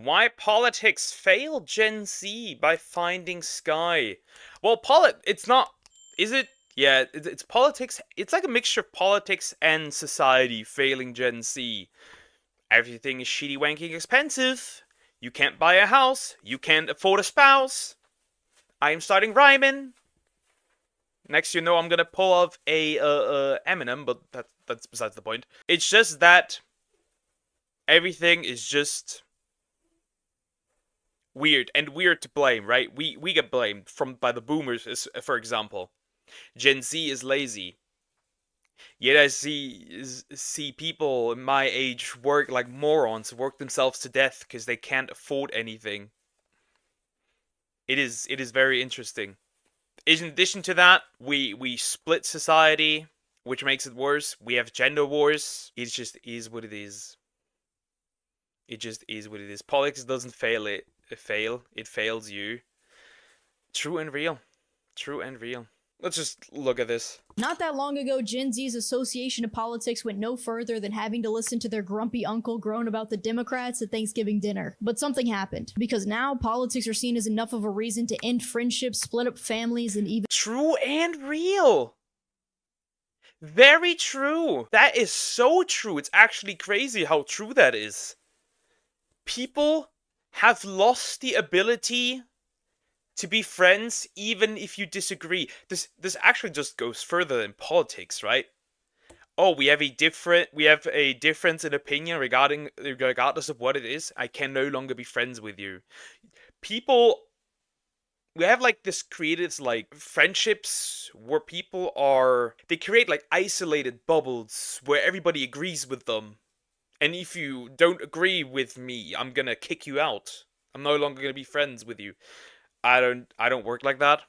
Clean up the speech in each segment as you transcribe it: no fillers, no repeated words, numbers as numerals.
Why politics fail Gen Z by finding Sky? Well, it's not, is it? Yeah, it's politics. It's like a mixture of politics and society failing Gen Z. Everything is shitty, wanking, expensive. You can't buy a house. You can't afford a spouse. I am starting rhyming. Next, you know, I'm gonna pull off a Eminem, but that's besides the point. It's just that everything is just weird, and weird to blame, right? We get blamed by the boomers, for example. Gen Z is lazy. Yet I see people my age work like morons, work themselves to death because they can't afford anything. It is very interesting. In addition to that, we split society, which makes it worse. We have gender wars. It just is what it is. It just is what it is. Politics doesn't fail it. It fails you. True and real. True and real. Let's just look at this. Not that long ago, Gen Z's association of politics went no further than having to listen to their grumpy uncle groan about the Democrats at Thanksgiving dinner. But something happened, because now politics are seen as enough of a reason to end friendships, split up families, and even— True and real. Very true. That is so true. It's actually crazy how true that is. People have lost the ability to be friends even if you disagree. This actually just goes further than politics, right? Oh, we have a difference in opinion regardless of what it is. I can no longer be friends with you. We have like this created like friendships where they create like isolated bubbles where everybody agrees with them. And if you don't agree with me, I'm gonna kick you out. I'm no longer gonna be friends with you. I don't work like that.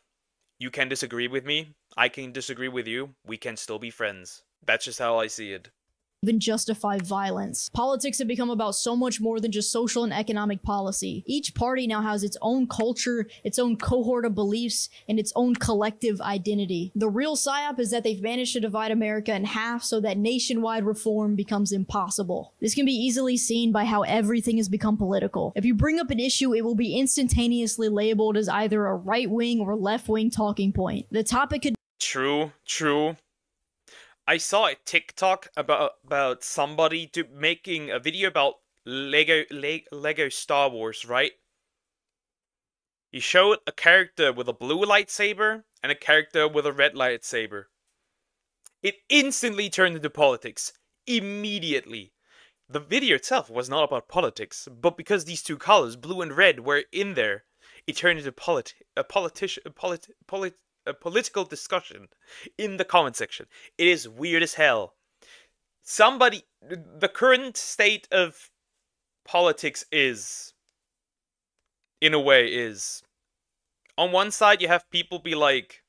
You can disagree with me. I can disagree with you. We can still be friends. That's just how I see it. even justify violence. Politics have become about so much more than just social and economic policy. Each party now has its own culture, its own cohort of beliefs, and its own collective identity. The real psyop is that they've managed to divide America in half so that nationwide reform becomes impossible. This can be easily seen by how everything has become political. If you bring up an issue, it will be instantaneously labeled as either a right-wing or left-wing talking point. The topic could— True. I saw a TikTok about somebody making a video about Lego Star Wars, right? He showed a character with a blue lightsaber and a character with a red lightsaber. It instantly turned into politics. Immediately. The video itself was not about politics, but because these two colors, blue and red, were in there, it turned into a political discussion in the comment section. It is weird as hell. The current state of politics is, in a way, on one side you have people be like,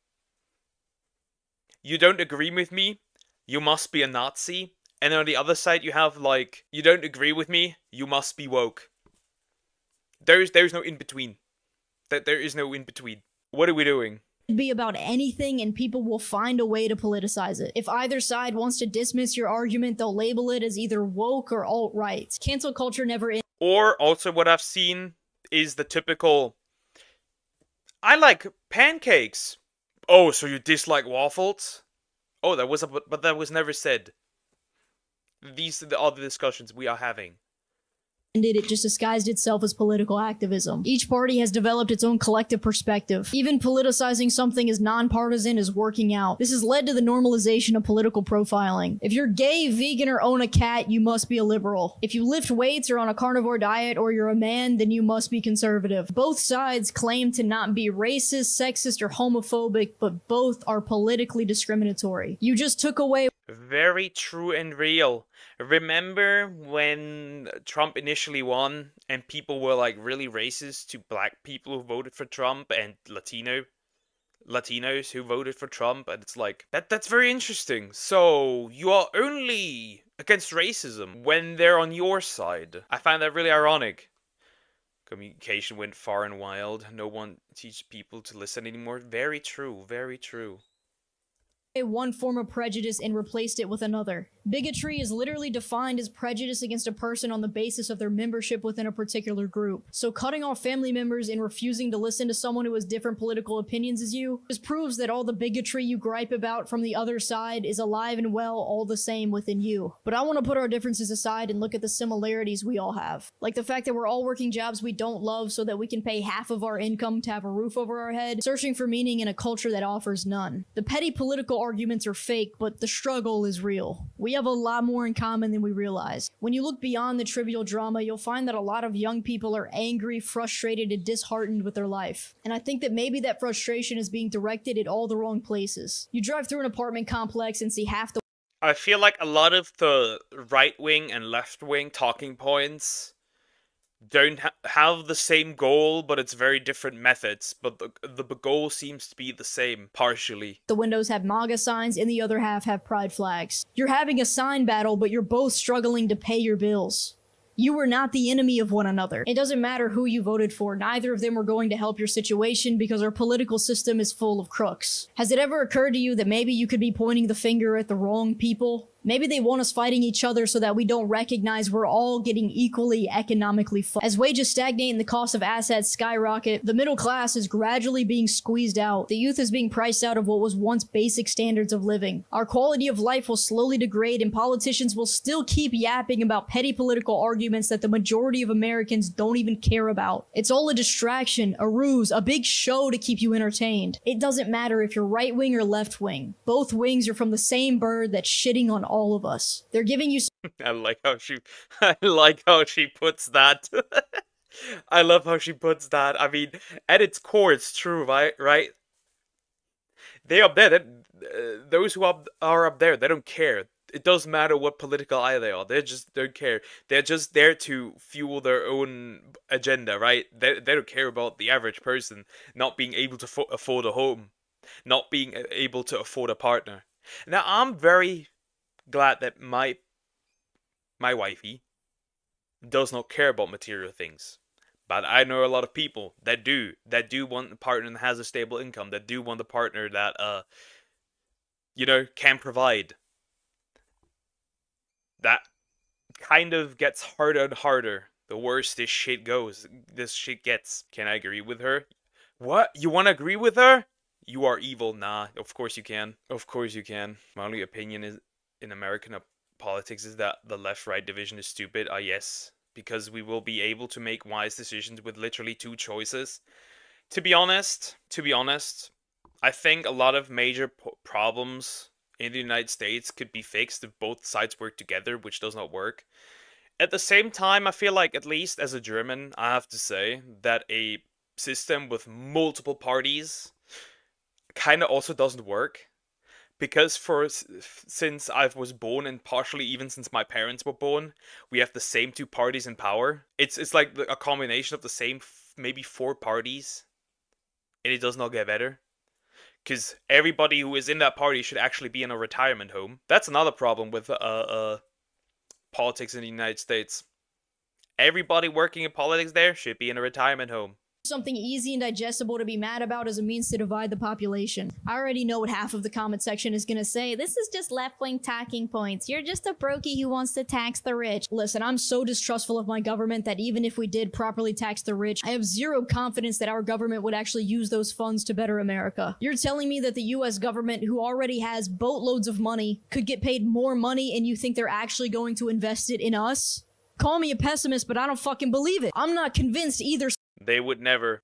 you don't agree with me, you must be a Nazi. And on the other side you have like, you don't agree with me, you must be woke. There's no in between. There is no in between. What are we doing? Be about anything and people will find a way to politicize it. If either side wants to dismiss your argument, they'll label it as either woke or alt-right. Cancel culture never ends. Or also what I've seen is the typical, I like pancakes. Oh, so you dislike waffles? Oh, but that was never said. These are the other discussions we are having. It just disguised itself as political activism. Each party has developed its own collective perspective. Even politicizing something as nonpartisan is working out. This has led to the normalization of political profiling. If you're gay, vegan, or own a cat, you must be a liberal. If you lift weights or on a carnivore diet or you're a man, then you must be conservative. Both sides claim to not be racist, sexist, or homophobic, but both are politically discriminatory. You just took away— Very true and real. Remember when Trump initially won and people were like really racist to black people who voted for Trump and Latinos who voted for Trump, and it's like, that's very interesting. So you are only against racism when they're on your side. I find that really ironic. Communication went far and wild. No one teaches people to listen anymore. Very true, very true. one form of prejudice and replaced it with another. Bigotry is literally defined as prejudice against a person on the basis of their membership within a particular group. So cutting off family members and refusing to listen to someone who has different political opinions as you just proves that all the bigotry you gripe about from the other side is alive and well all the same within you. But I want to put our differences aside and look at the similarities we all have. Like the fact that we're all working jobs we don't love so that we can pay half of our income to have a roof over our head, searching for meaning in a culture that offers none. The petty political arguments are fake, but the struggle is real. We have a lot more in common than we realize. When you look beyond the trivial drama, you'll find that a lot of young people are angry, frustrated, and disheartened with their life. And I think that maybe that frustration is being directed at all the wrong places. You drive through an apartment complex and see half the I feel like a lot of the right-wing and left-wing talking points don't have the same goal, but it's very different methods. But the goal seems to be the same, partially. The windows have MAGA signs and the other half have pride flags. You're having a sign battle, but you're both struggling to pay your bills. You were not the enemy of one another. It doesn't matter who you voted for, neither of them were going to help your situation because our political system is full of crooks. Has it ever occurred to you that maybe you could be pointing the finger at the wrong people? Maybe they want us fighting each other so that we don't recognize we're all getting equally economically fucked. As wages stagnate and the cost of assets skyrocket, the middle class is gradually being squeezed out. The youth is being priced out of what was once basic standards of living. Our quality of life will slowly degrade and politicians will still keep yapping about petty political arguments that the majority of Americans don't even care about. It's all a distraction, a ruse, a big show to keep you entertained. It doesn't matter if you're right wing or left wing. Both wings are from the same bird that's shitting on all of us. They're giving you I like how she puts that. I love how she puts that. I mean, at its core, it's true, right? They up there, those who are up there, they don't care. It doesn't matter what political eye they are. They just don't care. They're just there to fuel their own agenda, right? They don't care about the average person not being able to afford a home, not being able to afford a partner. Now, I'm very glad that my wifey does not care about material things. But I know a lot of people that do want a partner that has a stable income, that do want a partner that can provide. That kind of gets harder and harder the worse this shit gets. Can I agree with her? What? You want to agree with her? You are evil. Nah, of course you can. Of course you can. My only opinion is in American politics is that the left-right division is stupid. Yes, because we will be able to make wise decisions with literally two choices. To be honest, I think a lot of major problems in the United States could be fixed if both sides work together, which does not work. At the same time, I feel like, at least as a German, I have to say that a system with multiple parties kind of also doesn't work. Because since I was born, and partially even since my parents were born, we have the same two parties in power. It's like a combination of the same maybe four parties, and it does not get better. Because everybody who is in that party should actually be in a retirement home. That's another problem with politics in the United States. Everybody working in politics there should be in a retirement home. Something easy and digestible to be mad about as a means to divide the population. I already know what half of the comment section is gonna say. This is just left-wing talking points. You're just a brokey who wants to tax the rich. Listen, I'm so distrustful of my government that even if we did properly tax the rich, I have zero confidence that our government would actually use those funds to better America. You're telling me that the US government, who already has boatloads of money, could get paid more money and you think they're actually going to invest it in us? Call me a pessimist, but I don't fucking believe it. I'm not convinced either. They would never.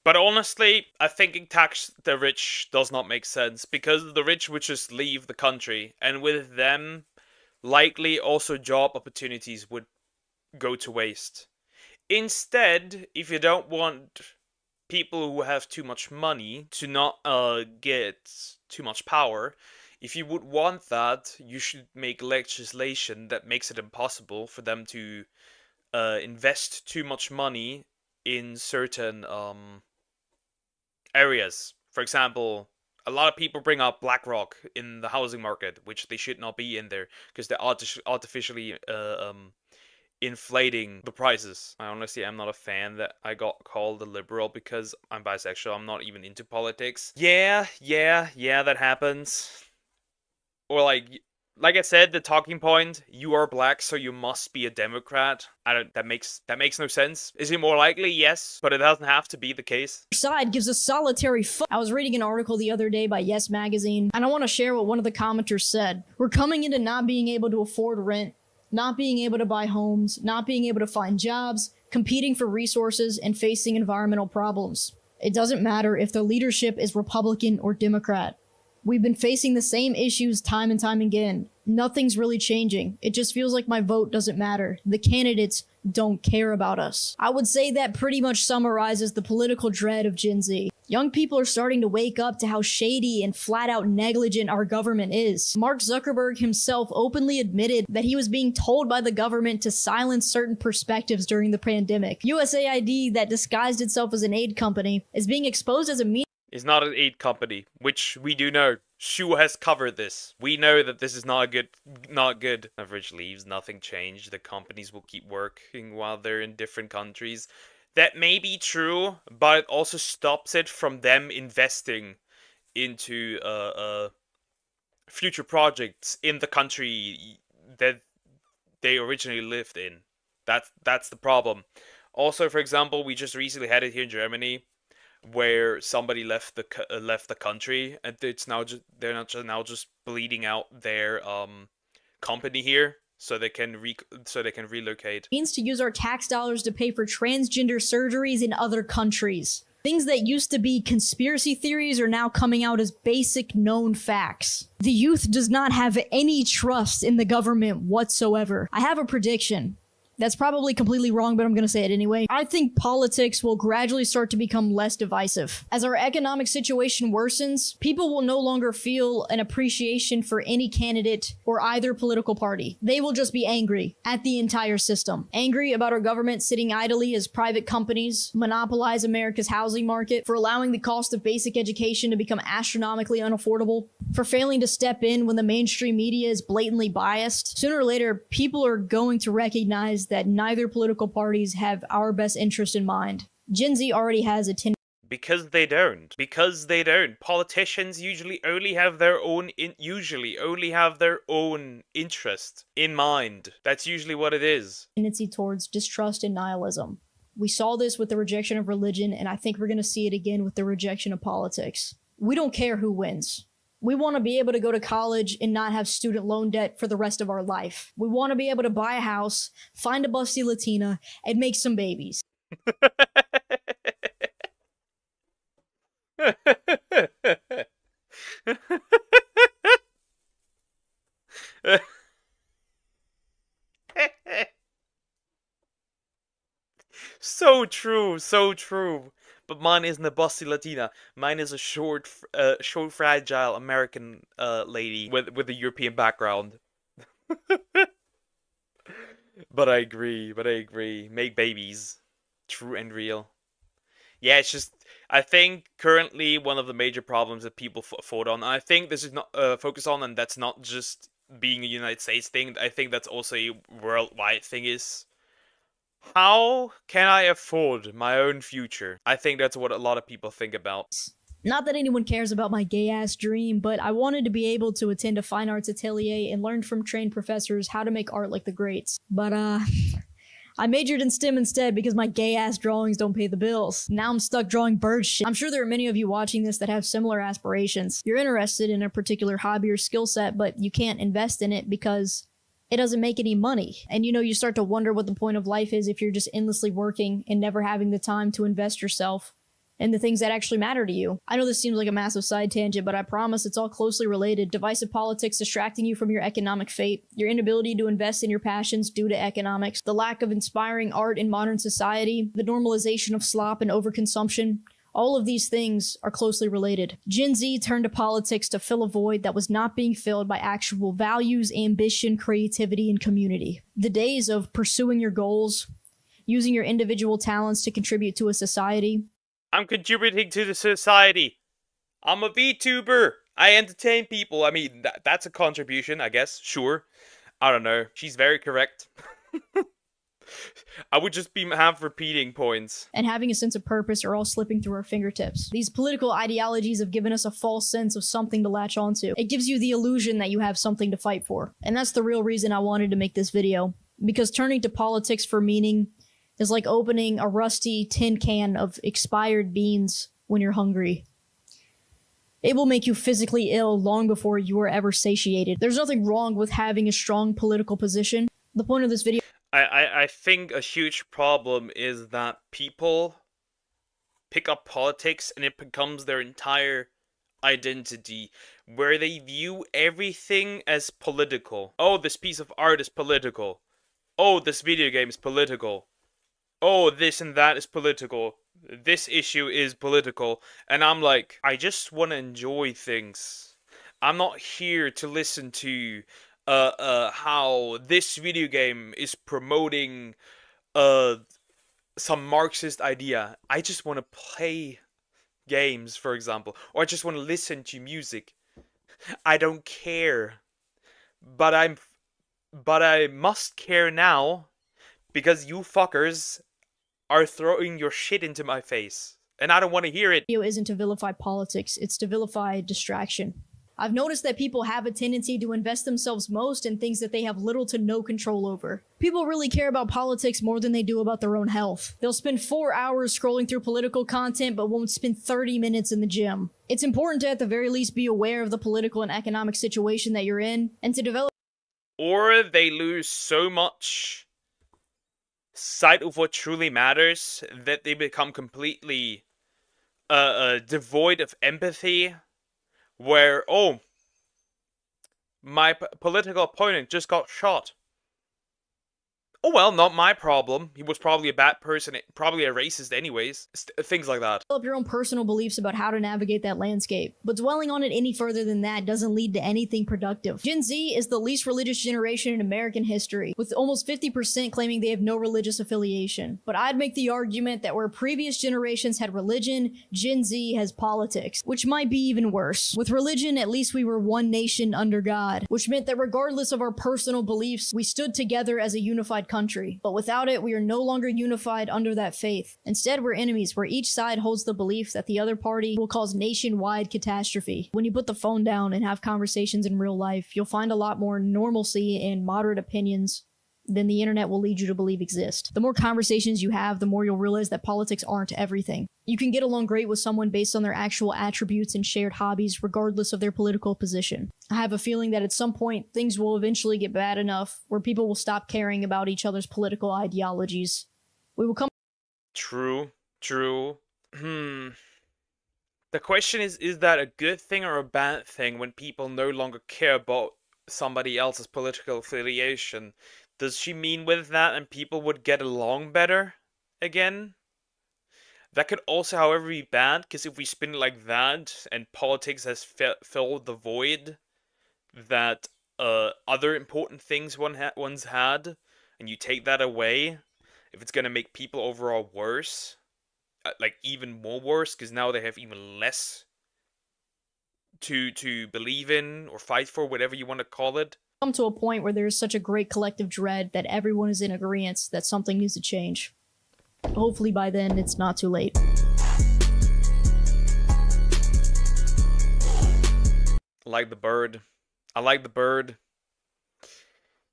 But honestly, I think tax the rich does not make sense, because the rich would just leave the country, and with them, likely also job opportunities would go to waste. Instead, if you don't want people who have too much money to not get too much power, if you would want that, you should make legislation that makes it impossible for them to invest too much money in certain areas. For example, a lot of people bring up BlackRock in the housing market, which they should not be in there, because they're artificially inflating the prices. I honestly am not a fan that I got called a liberal because I'm bisexual. I'm not even into politics. Yeah, that happens. Or like, Like I said, the talking point, you are black, so you must be a Democrat. That makes no sense. Is it more likely? Yes, but it doesn't have to be the case. Side gives a solitary fuck. I was reading an article the other day by Yes Magazine, and I want to share what one of the commenters said. We're coming into not being able to afford rent, not being able to buy homes, not being able to find jobs, competing for resources, and facing environmental problems. It doesn't matter if the leadership is Republican or Democrat. We've been facing the same issues time and time again. Nothing's really changing. It just feels like my vote doesn't matter. The candidates don't care about us. I would say that pretty much summarizes the political dread of Gen Z. Young people are starting to wake up to how shady and flat out negligent our government is. Mark Zuckerberg himself openly admitted that he was being told by the government to silence certain perspectives during the pandemic. USAID, that disguised itself as an aid company, is being exposed as a media Is not an aid company, which we do know. Shu has covered this. We know that this is not good. Average leaves, nothing changed. The companies will keep working while they're in different countries. That may be true, but it also stops it from them investing into future projects in the country that they originally lived in. That's the problem. Also, for example, we just recently had it here in Germany, where somebody left the country, and it's now they're now just bleeding out their company here so they can relocate. means to use our tax dollars to pay for transgender surgeries in other countries. Things that used to be conspiracy theories are now coming out as basic known facts. The youth does not have any trust in the government whatsoever. I have a prediction. That's probably completely wrong, but I'm going to say it anyway. I think politics will gradually start to become less divisive. As our economic situation worsens, people will no longer feel an appreciation for any candidate or either political party. They will just be angry at the entire system. Angry about our government sitting idly as private companies monopolize America's housing market, for allowing the cost of basic education to become astronomically unaffordable, for failing to step in when the mainstream media is blatantly biased. Sooner or later, people are going to recognize that neither political parties have our best interest in mind. Gen Z already has a tendency Because they don't. Because they don't. Politicians usually only have their own interest in mind. That's usually what it is. towards distrust and nihilism. We saw this with the rejection of religion, and I think we're going to see it again with the rejection of politics. We don't care who wins. We want to be able to go to college and not have student loan debt for the rest of our life. We want to be able to buy a house, find a busty Latina, and make some babies. So true, so true. But mine isn't a busty Latina. Mine is a short, fragile American lady with a European background. But I agree. Make babies. True and real. Yeah, it's just, I think currently one of the major problems that people fought on, and I think this is not focus on, and that's not just being a United States thing, I think that's also a worldwide thing, is how can I afford my own future? I think that's what a lot of people think about. Not that anyone cares about my gay-ass dream, but I wanted to be able to attend a fine arts atelier and learn from trained professors how to make art like the greats. But, I majored in STEM instead because my gay-ass drawings don't pay the bills. Now I'm stuck drawing bird shit. I'm sure there are many of you watching this that have similar aspirations. You're interested in a particular hobby or skill set, but you can't invest in it because it doesn't make any money. And you start to wonder what the point of life is if you're just endlessly working and never having the time to invest yourself in the things that actually matter to you. I know this seems like a massive side tangent, but I promise it's all closely related. Divisive politics distracting you from your economic fate, your inability to invest in your passions due to economics, the lack of inspiring art in modern society, the normalization of slop and overconsumption. All of these things are closely related. Gen Z turned to politics to fill a void that was not being filled by actual values, ambition, creativity, and community. The days of pursuing your goals, using your individual talents to contribute to a society. I'm contributing to the society. I'm a VTuber. I entertain people. I mean, that's a contribution, I guess. Sure. I don't know. She's very correct. I would just be half repeating points. And having a sense of purpose are all slipping through our fingertips. These political ideologies have given us a false sense of something to latch onto. It gives you the illusion that you have something to fight for. And that's the real reason I wanted to make this video. Because turning to politics for meaning is like opening a rusty tin can of expired beans when you're hungry. It will make you physically ill long before you are ever satiated. There's nothing wrong with having a strong political position. The point of this video... I think a huge problem is that people pick up politics and it becomes their entire identity, where they view everything as political. Oh, this piece of art is political. Oh, this video game is political. Oh, this and that is political. This issue is political. And I'm like, I just want to enjoy things. I'm not here to listen to how this video game is promoting some Marxist idea. I just want to play games, for example, or I just want to listen to music. I don't care, but I must care now because you fuckers are throwing your shit into my face, and I don't want to hear it. Video isn't to vilify politics; it's to vilify distraction. I've noticed that people have a tendency to invest themselves most in things that they have little to no control over. People really care about politics more than they do about their own health. They'll spend 4 hours scrolling through political content but won't spend 30 minutes in the gym. It's important to at the very least be aware of the political and economic situation that you're in, and to develop... Or they lose so much sight of what truly matters that they become completely devoid of empathy. Where, oh, my political opponent just got shot. Oh well, not my problem. He was probably a bad person, probably a racist anyways. Things like that. Develop your own personal beliefs about how to navigate that landscape. But dwelling on it any further than that doesn't lead to anything productive. Gen Z is the least religious generation in American history, with almost 50% claiming they have no religious affiliation. But I'd make the argument that where previous generations had religion, Gen Z has politics, which might be even worse. With religion, at least we were one nation under God, which meant that regardless of our personal beliefs, we stood together as a unified country. But without it, we are no longer unified under that faith. Instead, we're enemies, where each side holds the belief that the other party will cause nationwide catastrophe. When you put the phone down and have conversations in real life, you'll find a lot more normalcy and moderate opinions than the internet will lead you to believe exist. The more conversations you have, the more you'll realize that politics aren't everything. You can get along great with someone based on their actual attributes and shared hobbies, regardless of their political position. I have a feeling that at some point, things will eventually get bad enough where people will stop caring about each other's political ideologies. We will come... True. The question is that a good thing or a bad thing when people no longer care about somebody else's political affiliation? Does she mean with that and people would get along better again? That could also, however, be bad, because if we spin it like that, and politics has filled the void that other important things once had, and you take that away, if it's gonna make people overall worse, like even more worse, because now they have even less to believe in or fight for, whatever you want to call it. Come to a point where there's such a great collective dread that everyone is in agreement that something needs to change. Hopefully by then it's not too late. I like the bird.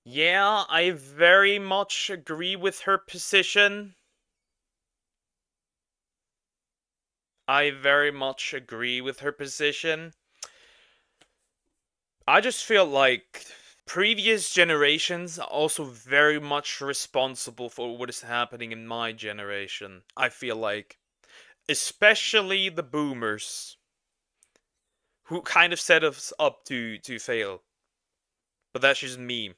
Yeah, I very much agree with her position. I just feel like previous generations are also very much responsible for what is happening in my generation. I feel like. Especially the boomers. Who kind of set us up to fail. But that's just me.